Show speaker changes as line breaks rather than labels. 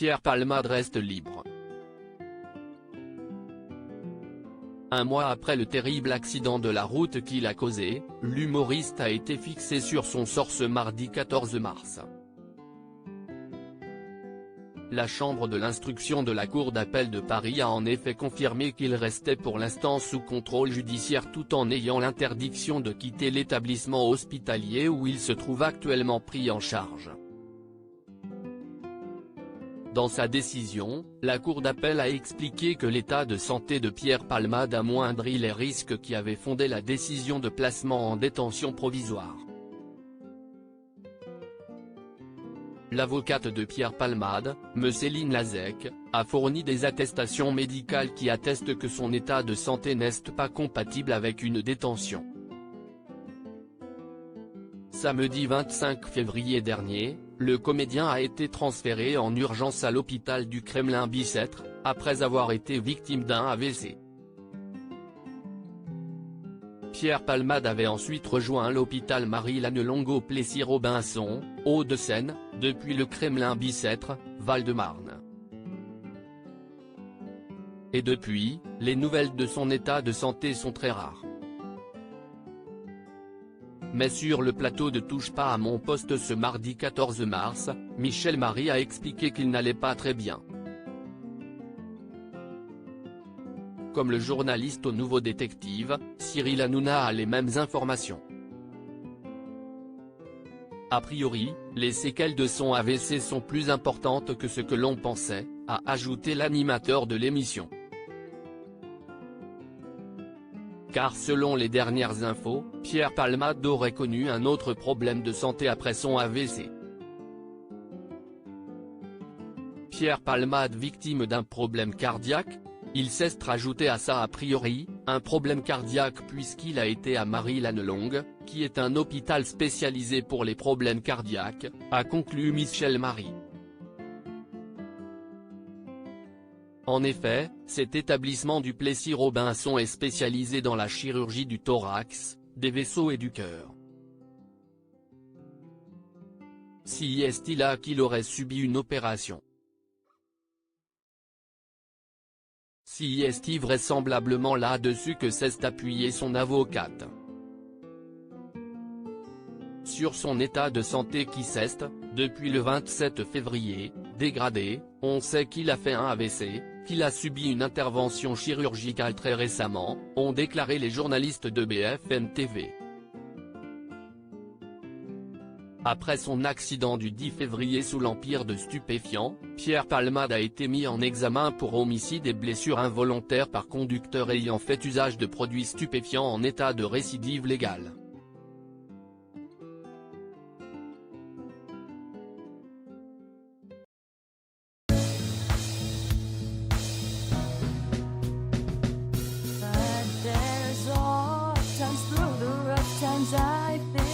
Pierre Palmade reste libre. Un mois après le terrible accident de la route qu'il a causé, l'humoriste a été fixé sur son sort ce mardi 14 mars. La chambre de l'instruction de la Cour d'appel de Paris a en effet confirmé qu'il restait pour l'instant sous contrôle judiciaire tout en ayant l'interdiction de quitter l'établissement hospitalier où il se trouve actuellement pris en charge. Dans sa décision, la Cour d'appel a expliqué que l'état de santé de Pierre Palmade amoindrit les risques qui avaient fondé la décision de placement en détention provisoire. L'avocate de Pierre Palmade, Céline Lazec, a fourni des attestations médicales qui attestent que son état de santé n'est pas compatible avec une détention. Samedi 25 février dernier, le comédien a été transféré en urgence à l'hôpital du Kremlin-Bicêtre, après avoir été victime d'un AVC. Pierre Palmade avait ensuite rejoint l'hôpital Marie-Lannelongue-Plessis-Robinson, Hauts-de-Seine, depuis le Kremlin-Bicêtre, Val-de-Marne. Et depuis, les nouvelles de son état de santé sont très rares. Mais sur le plateau de Touche pas à mon poste ce mardi 14 mars, Michel Marie a expliqué qu'il n'allait pas très bien. Comme le journaliste au Nouveau Détective, Cyril Hanouna a les mêmes informations. A priori, les séquelles de son AVC sont plus importantes que ce que l'on pensait, a ajouté l'animateur de l'émission. Car selon les dernières infos, Pierre Palmade aurait connu un autre problème de santé après son AVC. Pierre Palmade victime d'un problème cardiaque? Il s'est rajouté à ça a priori, un problème cardiaque puisqu'il a été à Marie-Lannelongue, qui est un hôpital spécialisé pour les problèmes cardiaques, a conclu Michel Marie. En effet, cet établissement du Plessis-Robinson est spécialisé dans la chirurgie du thorax, des vaisseaux et du cœur. Si est-il là qu'il aurait subi une opération? Si est-il vraisemblablement là-dessus que s'est appuyé son avocate. Sur son état de santé qui s'est, depuis le 27 février, dégradé, on sait qu'il a fait un AVC, qu'il a subi une intervention chirurgicale très récemment, ont déclaré les journalistes de BFM TV. Après son accident du 10 février sous l'empire de stupéfiants, Pierre Palmade a été mis en examen pour homicide et blessure involontaire par conducteur ayant fait usage de produits stupéfiants en état de récidive légale.
But there's all times through the rough times I think